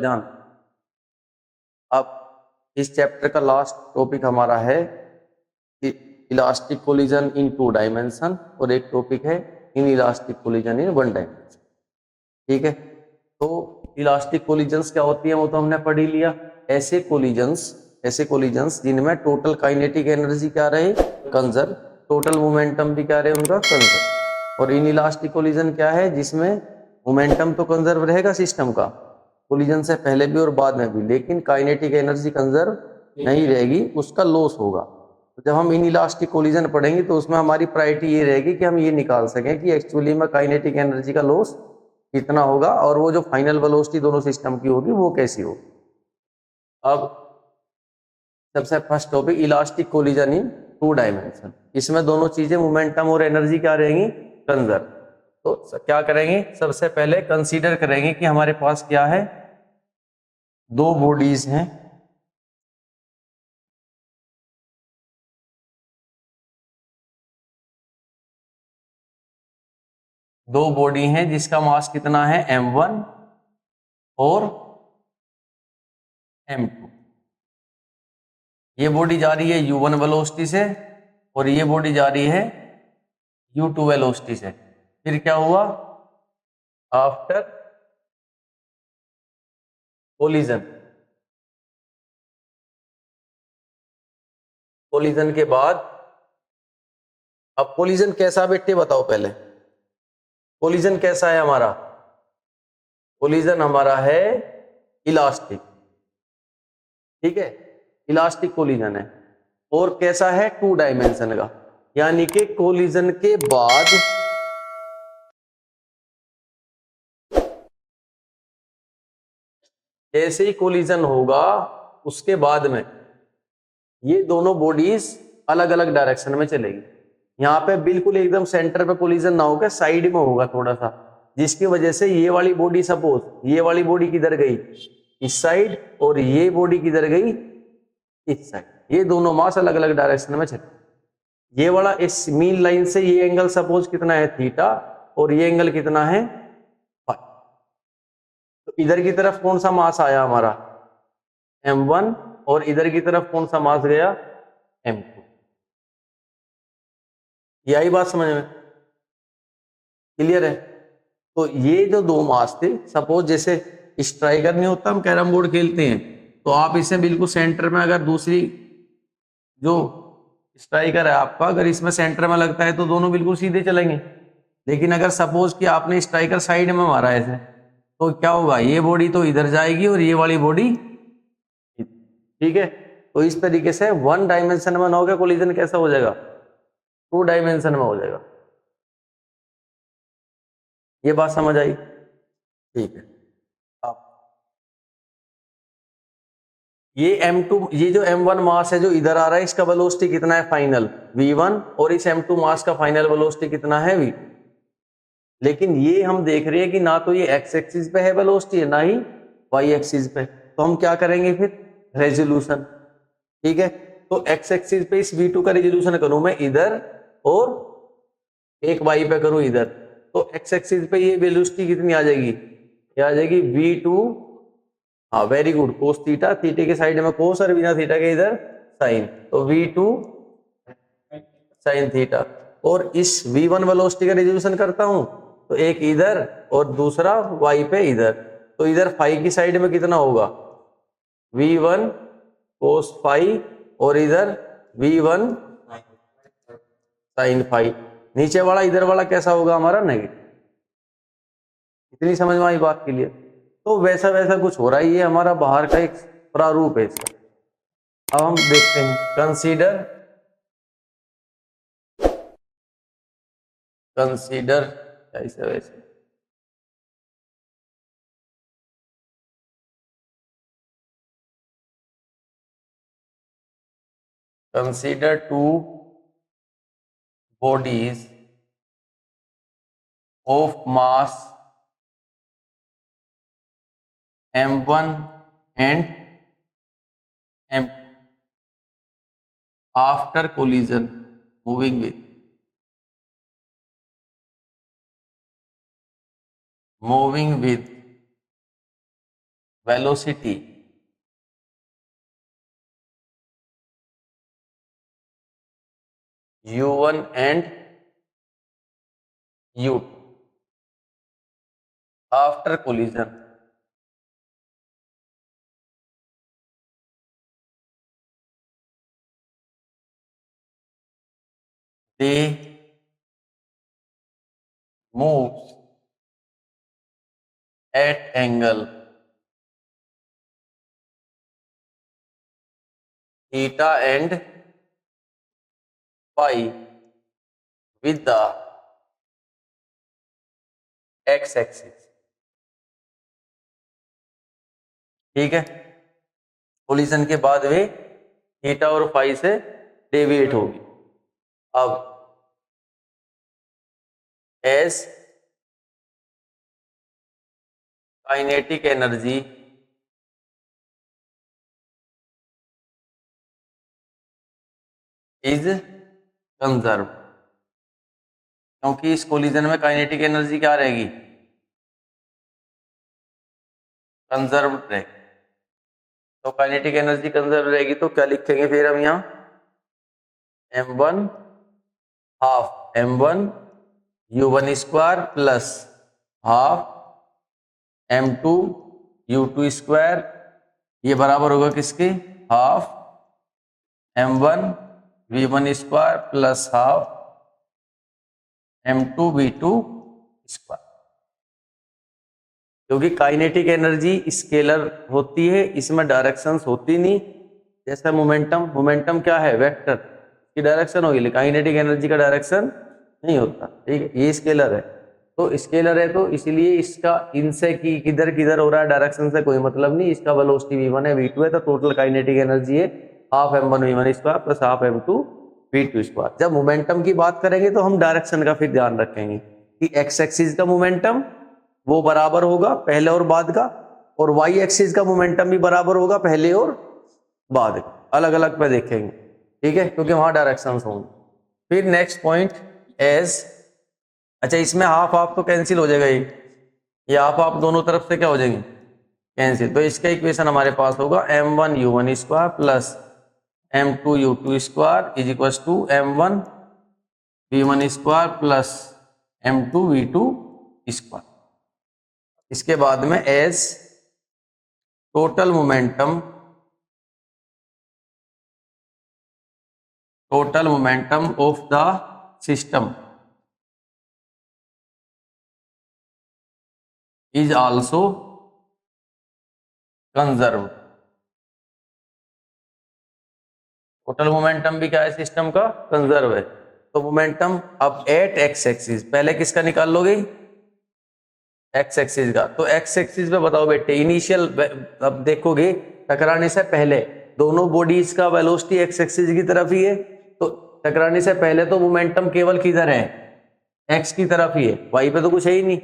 ध्यान। अब इस चैप्टर का लास्ट टॉपिक हमारा है इलास्टिक कोलिजन इन 2 डायमेंशन और एक टॉपिक है in elastic collision in 1 dimension. ठीक है, तो इलास्टिक कोलिजन्स क्या होती है वो तो हमने पढ़ ही लिया। ऐसे कोलिजन्स जिनमें टोटल काइनेटिक एनर्जी क्या रहे, कंजर्व, टोटल मोमेंटम भी क्या रहे उनका, कंजर्व। और इन इलास्टिक कोलिजन क्या है जिसमें मोमेंटम तो कंजर्व रहेगा सिस्टम का, कोलिजन से पहले भी और बाद में भी, लेकिन काइनेटिक एनर्जी कंजर्व नहीं रहेगी, उसका लॉस होगा। तो जब हम इन इलास्टिक कोलिजन पढ़ेंगे तो उसमें हमारी प्रायोरिटी ये रहेगी कि हम ये निकाल सकें कि एक्चुअली में काइनेटिक एनर्जी का लॉस कितना होगा और वो जो फाइनल वेलोसिटी दोनों सिस्टम की होगी वो कैसी होगी। अब सबसे फर्स्ट टॉपिक इलास्टिक कोलिजन इन 2 डायमेंशन। इसमें दोनों चीजें मोमेंटम और एनर्जी क्या रहेंगी, कंजर्व। तो क्या करेंगे, सबसे पहले कंसीडर करेंगे कि हमारे पास क्या है, 2 बॉडीज हैं। दो बॉडी हैं जिसका मास कितना है, m1 और m2। ये बॉडी जा रही है u1 वेलोसिटी से और ये बॉडी जा रही है u2 वेलोसिटी से। फिर क्या हुआ, आफ्टर कोलिजन के बाद, अब कोलिजन कैसा बेटे बताओ पहले, कोलिजन कैसा है हमारा, कोलिजन हमारा है इलास्टिक। ठीक है, इलास्टिक कोलिजन है और कैसा है, 2 डायमेंशन का, यानी कि कोलिजन के बाद ऐसे ही कोलिजन होगा उसके बाद में ये दोनों बॉडीज अलग अलग डायरेक्शन में चलेगी। यहां पे बिल्कुल एकदम सेंटर पे कोलिजन ना होगा, साइड में होगा थोड़ा सा, जिसकी वजह से ये वाली बॉडी, सपोज ये वाली बॉडी किधर गई, इस साइड, और ये बॉडी किधर गई, इस साइड। ये दोनों मास अलग अलग डायरेक्शन में चले। ये वाला इस मीन लाइन से ये एंगल सपोज कितना है, थीटा, और ये एंगल कितना है, फाई। तो इधर की तरफ कौन सा मास आया हमारा, m1, और इधर की तरफ कौन सा मास गया, m2। यही बात समझ में क्लियर है। तो ये जो 2 मास थे, सपोज जैसे स्ट्राइकर नहीं होता, हम कैरम बोर्ड खेलते हैं, तो आप इसे बिल्कुल सेंटर में, अगर दूसरी जो स्ट्राइकर है आपका अगर इसमें सेंटर में लगता है तो दोनों बिल्कुल सीधे चलेंगे। लेकिन अगर सपोज कि आपने स्ट्राइकर साइड में मारा ऐसे, तो क्या होगा, ये बॉडी तो इधर जाएगी और ये वाली बॉडी, ठीक है। तो इस तरीके से 1 डायमेंशन में ना होगा कोलिजन, कैसा हो जाएगा, 2 डायमेंशन में हो जाएगा। ये बात समझ आई, ठीक है। अब ये m2, ये जो m1 मास है जो इधर आ रहा है, इसका वेलोसिटी कितना है फाइनल, v1, और इस m2 मास का फाइनल वेलोसिटी कितना है, v। लेकिन ये हम देख रहे हैं कि ना तो ये x एक्सिस पे है वेलोसिटी है, ना ही y एक्सिस पे। तो हम क्या करेंगे फिर, रेजोल्यूशन। ठीक है, तो x एक्सिस पे इस v2 का रेजोल्यूशन करूं मैं इधर, और एक y पे करूं इधर, तो x एक्सिस पे ये वेलोसिटी कितनी आ जाएगी, ये आ जाएगी v2, हाँ वेरी गुड, कोस थीटा, थीटे के साइड में कोस और बिना थीटा के इधर साइन, तो v2 साइन थीटा। और इस v1 वेलोसिटी का रेजोल्यूशन करता हूं तो एक इधर और दूसरा y पे इधर, तो इधर फाई की साइड में कितना होगा, v1 कोस फाई, और इधर v1 साइन फाई। नीचे वाला इधर वाला कैसा होगा हमारा, नेगेटिव। इतनी समझ में आई बात के लिए। तो वैसा वैसा कुछ हो रहा है, ये हमारा बाहर का एक प्रारूप है इसका। अब हम देखते हैं, कंसीडर ऐसे वैसे, consider 2 bodies of mass m1 and m2 after collision moving with velocity u1 and u2 after collision they moves at angle theta and phi with the x axis। ठीक है, कोलिजन के बाद वे थीटा और phi से deviate होगी। अब S kinetic energy is conserve, क्योंकि इस कोलिजन में काइनेटिक एनर्जी क्या रहेगी, कंजर्व रहेगी। तो काइनेटिक एनर्जी कंजर्व रहेगी तो क्या लिखेंगे फिर हम यहाँ, m1 half m1 u1 square plus half m2 u2 square, ये बराबर होगा किसके, half m1 v1 square plus half m2 v2 square. क्योंकि काइनेटिक एनर्जी स्केलर होती है, इसमें डायरेक्शंस होती नहीं। जैसा मोमेंटम क्या है, वेक्टर की डायरेक्शन होगी, लेकिन काइनेटिक एनर्जी का डायरेक्शन नहीं होता। ठीक है, ये स्केलर है, तो स्केलर है तो इसलिए इसका इनसे की किधर किधर हो रहा है डायरेक्शन से कोई मतलब नहीं। इसका वेलोसिटी v1 है, v2 है, तो टोटल काइनेटिक एनर्जी है half m1 v1 square plus half m2 v2 square. जब मोमेंटम की बात करेंगे तो हम डायरेक्शन का फिर ध्यान रखेंगे कि एक्स एक्सिस का मोमेंटम वो बराबर होगा पहले और बाद का, और वाई एक्सिस का मोमेंटम भी बराबर होगा पहले और बाद का, अलग अलग पे देखेंगे। ठीक है, क्योंकि वहां डायरेक्शंस होंगे। फिर नेक्स्ट पॉइंट एज, अच्छा इसमें हाफ हाफ तो कैंसिल हो जाएगा, ये हाफ हाफ दोनों तरफ से क्या हो जाएंगे, कैंसिल। तो इसका इक्वेशन हमारे पास होगा m1 u1 square plus m2 u2 square is equal to m1 v1 square plus m2 v2 square. इसके बाद में as total momentum of the system is also conserve. Total momentum भी क्या है सिस्टम का, कंजर्व है। तो मोमेंटम अब एट एक्स एक्सिस, पहले किसका निकाल लोगे, एक्स एक्सिस का। तो एक्स एक्सिस पे बताओ बेटे, इनिशियल अब देखोगे टकराने से पहले दोनों बॉडीज का वेलोसिटी एक्स एक्सिस की तरफ ही है, तो टकराने से पहले तो मोमेंटम केवल किधर है, एक्स की तरफ ही है, वाई पे तो कुछ है ही नहीं।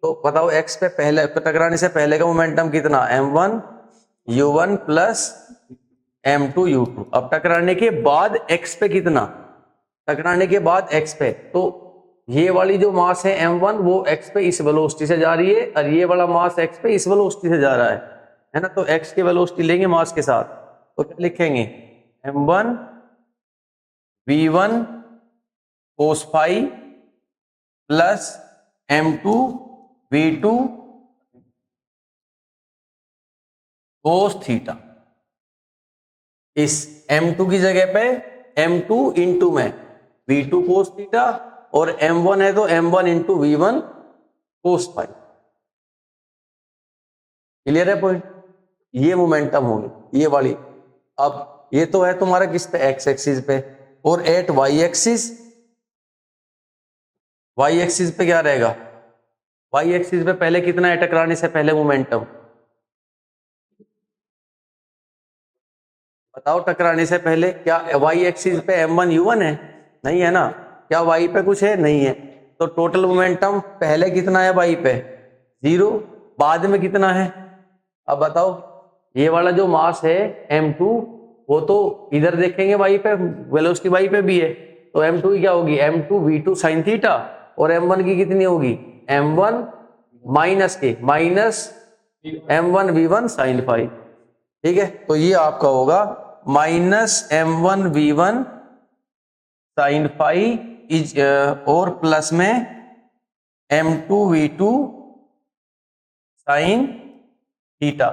तो बताओ एक्स पे पहले टकराने से पहले का मोमेंटम कितना, m1 u1 plus m2 u2। अब टकराने के बाद एक्स पे कितना, टकराने के बाद एक्स पे, तो ये वाली जो मास है m1 वो x पे इस वेलोसिटी से जा रही है, और ये वाला मास x पे इस वेलोसिटी से जा रहा है ना। तो x की वेलोसिटी लेंगे मास के साथ, तो क्या लिखेंगे, m1 v1 cos phi plus m2 v2 cos theta. इस m2 की जगह पे m2 इंटू में v2 cos थीटा, और m1 है तो m1 into v1 cos phi। Clear है पॉइंट, ये मोमेंटम होगी ये वाली। अब ये तो है तुम्हारा किस पे, एक्स एक्सिस पे, और at y axis, y axis पे क्या रहेगा, वाई एक्सिस पे पहले कितना है टकराने से पहले मोमेंटम, बताओ टकराने से पहले क्या वाई एक्सिस पे m1 u1 है, नहीं है ना, क्या वाई पे कुछ है, नहीं है। तो टोटल मोमेंटम पहले कितना है वाई पे, 0, बाद में कितना है। अब बताओ ये वाला जो मास है m2 वो तो इधर देखेंगे वाई पे, वेलोसिटी वाई पे भी है, तो m2 की क्या होगी, m2 v2 sin थीटा, और m1 की कितनी होगी, m1 माइनस के माइनस m1v1 sin फाई। ठीक है, तो ये आपका होगा minus m1v1 sin phi is और प्लस में m2v2 sin थीटा।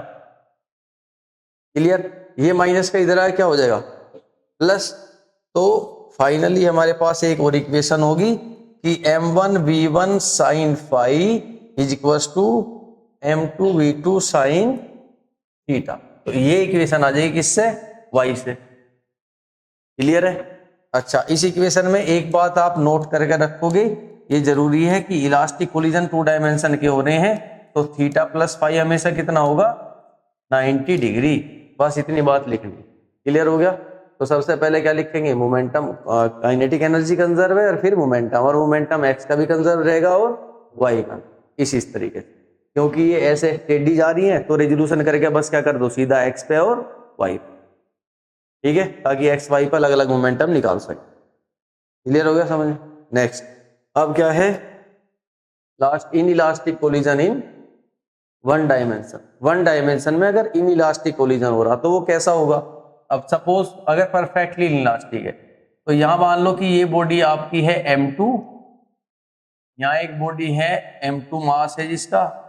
क्लियर? ये माइनस का इधर आया क्या हो जाएगा प्लस। तो फाइनली हमारे पास एक और इक्वेशन होगी कि m1v1 sin phi is equal to m2v2 sin theta. तो ये इक्वेशन आ जाएगी किससे? y से। क्लियर है? अच्छा, इस इक्वेशन में एक बात आप नोट करके रखोगे, ये जरूरी है कि इलास्टिक कोलिजन 2 डायमेंशन के हो रहे हैं तो थीटा प्लस फाई हमेशा कितना होगा 90 डिग्री। बस इतनी बात लिखनी। क्लियर हो गया? तो सबसे पहले क्या लिखेंगे? मोमेंटम, काइनेटिक एनर्जी कंजर्व है और फिर मोमेंटम, और मोमेंटम एक्स का भी कंजर्व रहेगा और वाई का, इस तरीके से। क्योंकि ये ऐसे टेढ़ी जा रही है तो रेजोल्यूशन करके बस क्या कर दो सीधा एक्स पे और वाई पे। ठीक है, ताकि एक्स वाई पर अलग अलग मोमेंटम निकाल सके। क्लियर हो गया समझ? नेक्स्ट अब क्या है? Last, in elastic collision in one dimension. One dimension में अगर इन इलास्टिक कोलिजन हो रहा तो वो कैसा होगा? अब सपोज अगर परफेक्टली इलास्टिक है तो यहां मान लो कि ये बॉडी आपकी है m2, यहाँ एक बॉडी है m2 मास है जिसका,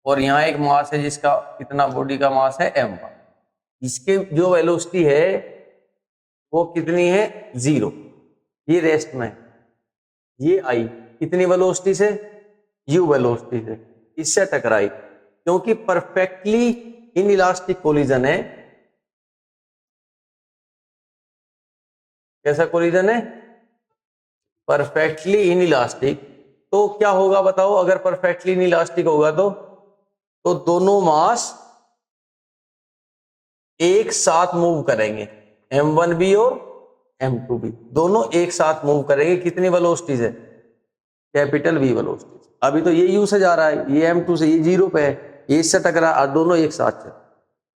और यहाँ एक मास है जिसका कितना बॉडी का मास है m1। इसके जो वेलोसिटी है वो कितनी है? 0। ये रेस्ट में, ये आई कितनी वेलोसिटी से? u वेलोसिटी से, इससे टकराई। क्योंकि परफेक्टली इन इलास्टिक कोलिजन है। कैसा कोलिजन है? Perfectly in elastic. तो क्या होगा बताओ अगर परफेक्टली इन इलास्टिक होगा तो दोनों मास एक साथ मूव करेंगे, m1 और m2 दोनों एक साथ मूव करेंगे। कितनी वेलोसिटी से? कैपिटल V वेलोसिटी से। अभी तो ये u से जा रहा है, ये m2 से, ये 0 पे है, ये इससे टकरा और दोनों एक साथ चल।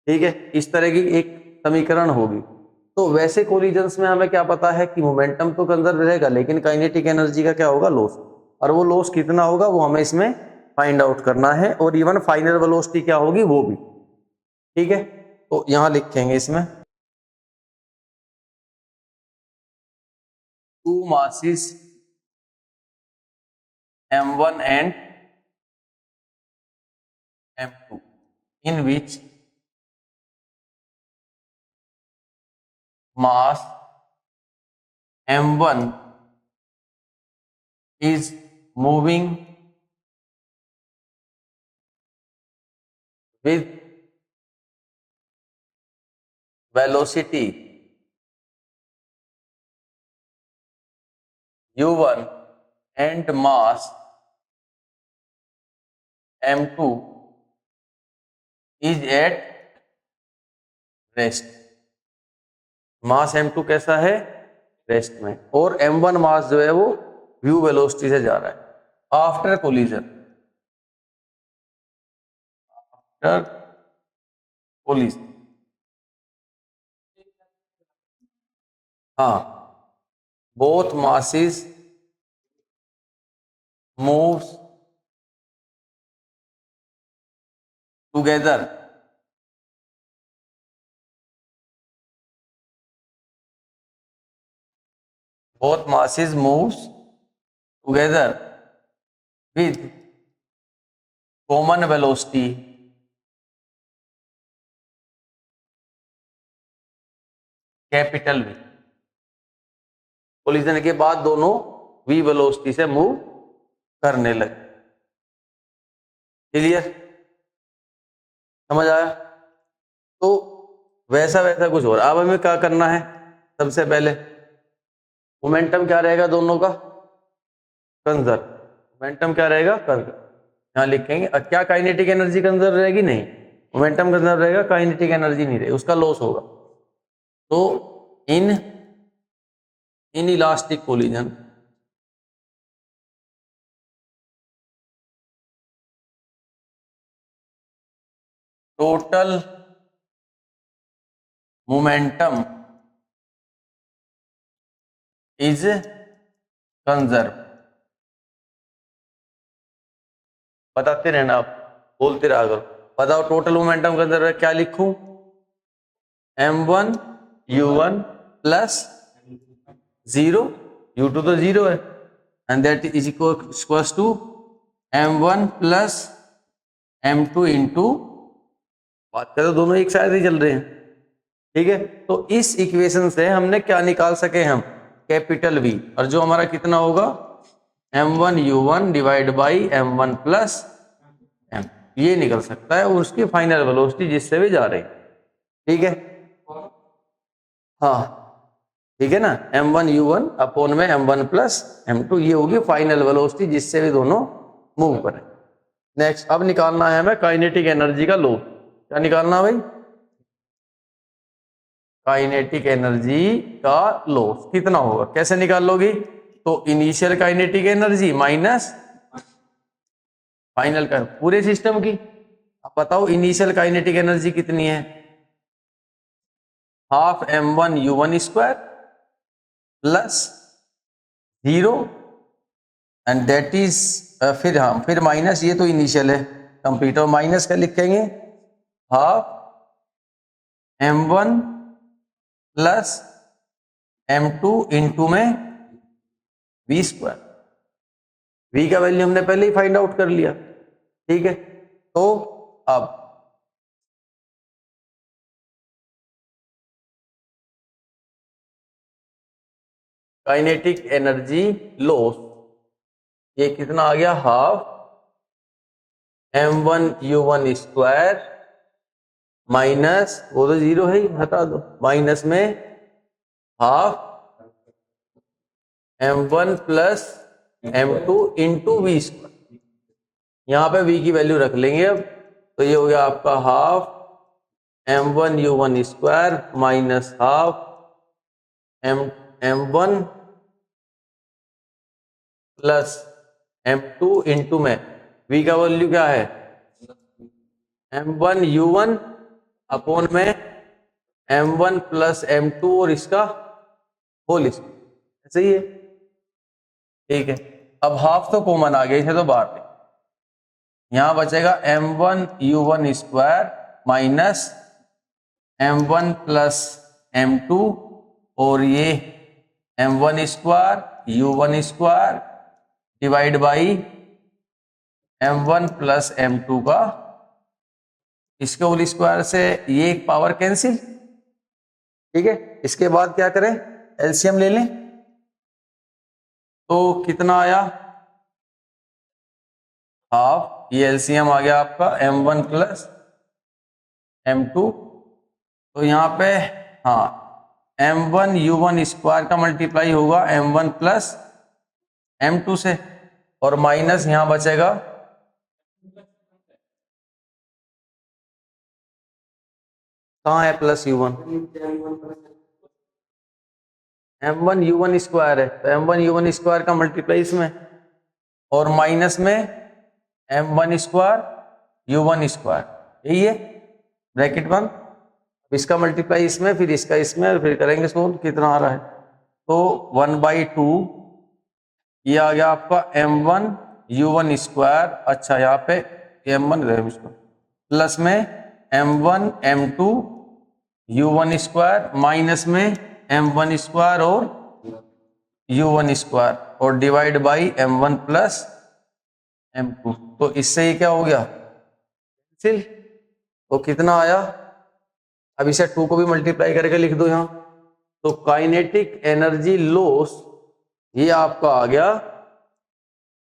ठीक है, इस तरह की एक समीकरण होगी। तो वैसे कोलिजन्स में हमें क्या पता है कि मोमेंटम तो कंजर्व रहेगा लेकिन काइनेटिक एनर्जी का क्या होगा? लॉस। और वो लॉस कितना होगा वो हमें इसमें फाइंड आउट करना है, और इवन फाइनल वेलोसिटी क्या होगी वो भी। ठीक है, तो यहां लिखेंगे इसमें two masses m1 and m2 in which mass m1 is moving with velocity u1 and mass m2 is at rest। Mass m2 कैसा है? रेस्ट में। और m1 मास जो है वो v वेलोसिटी से जा रहा है आफ्टर कोलिजन। आफ्टर कोलिजन, हाँ, both masses moves together both masses moves together with common velocity capital V। Collision के बाद दोनों v वेलोसिटी से मूव करने लगे। क्लियर? समझ आया? तो वैसा वैसा कुछ हो रहा है। अब हमें क्या करना है? सबसे पहले मोमेंटम क्या रहेगा दोनों का? कंजर्व। मोमेंटम क्या रहेगा? कंजर्व। यहां लिखेंगे। क्या काइनेटिक एनर्जी कंजर्व रहेगी? नहीं, मोमेंटम कंजर्व रहेगा, काइनेटिक एनर्जी नहीं रहेगी, उसका लॉस होगा। तो in elastic collision total momentum is conserve. बताते रहना आप, बोलते रहा करो। बताओ टोटल मोमेंटम के अंदर क्या लिखूं, m1 u1 प्लस 0, u2 तो 0 है, and that is equals to m1 plus m2 into, बात करें तो दोनों एक साइड ही चल रहे हैं, ठीक है। तो इस इक्वेशन से हमने क्या निकाल सके, हम कैपिटल V, और जो हमारा कितना होगा m1 u1 divide by m1 plus m, ये निकल सकता है, और उसकी फाइनल वेलोसिटी जिससे भी जा रही, ठीक है। हाँ ठीक है ना, m1 u1 अपॉन में m1 प्लस m2, ये होगी फाइनल वेलोसिटी जिससे भी दोनों मूव करें। नेक्स्ट अब निकालना है हमें काइनेटिक एनर्जी का लॉस। क्या निकालना भाई, काइनेटिक एनर्जी का लॉस कितना होगा, कैसे निकाल लोगी, तो initial kinetic energy minus final का पूरे सिस्टम की। अब बताओ इनिशियल काइनेटिक एनर्जी कितनी है, half m1 u1 square plus 0 and that is, फिर माइनस, ये तो इनिशियल है कंप्लीट, और माइनस का लिखेंगे half m1 plus m2 into में v स्क्वायर, v का वैल्यू हमने पहले ही फाइंड आउट कर लिया, ठीक है। तो अब काइनेटिक एनर्जी लॉस, ये कितना आ गया, half m1 u1 square minus, वो तो 0 है ही, हटा दो, माइनस में half m1 plus m2 into v square, यहां पे v की वैल्यू रख लेंगे अब, तो ये हो गया आपका half m1 u1 square minus half m1 plus m2 into में v का वैल्यू क्या है m1 u1 अपॉन में m1 प्लस m2 और इसका होल स्क्वायर, ऐसे ही है, ठीक है। अब हाफ तो कॉमन आ गया, इसे तो बाहर ले, यहां बचेगा m1 u1 square minus m1 plus m2 और ये m1 square u1 square divide by m1 plus m2 का, इसके होल स्क्वायर से ये एक पावर कैंसिल, ठीक है। इसके बाद क्या करें, एलसीएम ले लें, तो कितना आया हाफ, ये एलसीएम आ गया आपका m1 प्लस m2, तो यहाँ पे हाँ m1 u1 स्क्वायर का मल्टीप्लाई होगा m1 प्लस m2 से, और माइनस यहां बचेगा कहाँ है plus u1, m1 u1 square है, तो m1 u1 स्क्वायर का मल्टीप्लाई इसमें, और माइनस में m1 स्क्वायर u1 स्क्वायर, यही है ब्रैकेट बंद, इसका मल्टीप्लाई इसमें, फिर इसका इसमें, और फिर करेंगे सोल्व, कितना आ रहा है, तो 1/2 ये आ गया आपका m1 u1 स्क्वायर, अच्छा यहाँ पे m1 प्लस में m1 m2 u1 square minus में m1 स्क्वायर और u1 स्क्वायर, और divide by m1 plus m2, तो इससे ये क्या हो गया कैंसिल, तो कितना आया, अब इसे 2 को भी मल्टीप्लाई करके लिख दो यहां, तो काइनेटिक एनर्जी लॉस ये आपका आ गया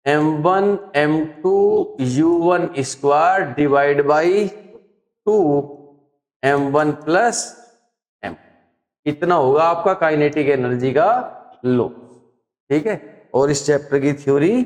m1 m2 u1 square divide by 2 m1 plus m, इतना होगा आपका काइनेटिक एनर्जी का लॉस, ठीक है। और इस चैप्टर की थ्योरी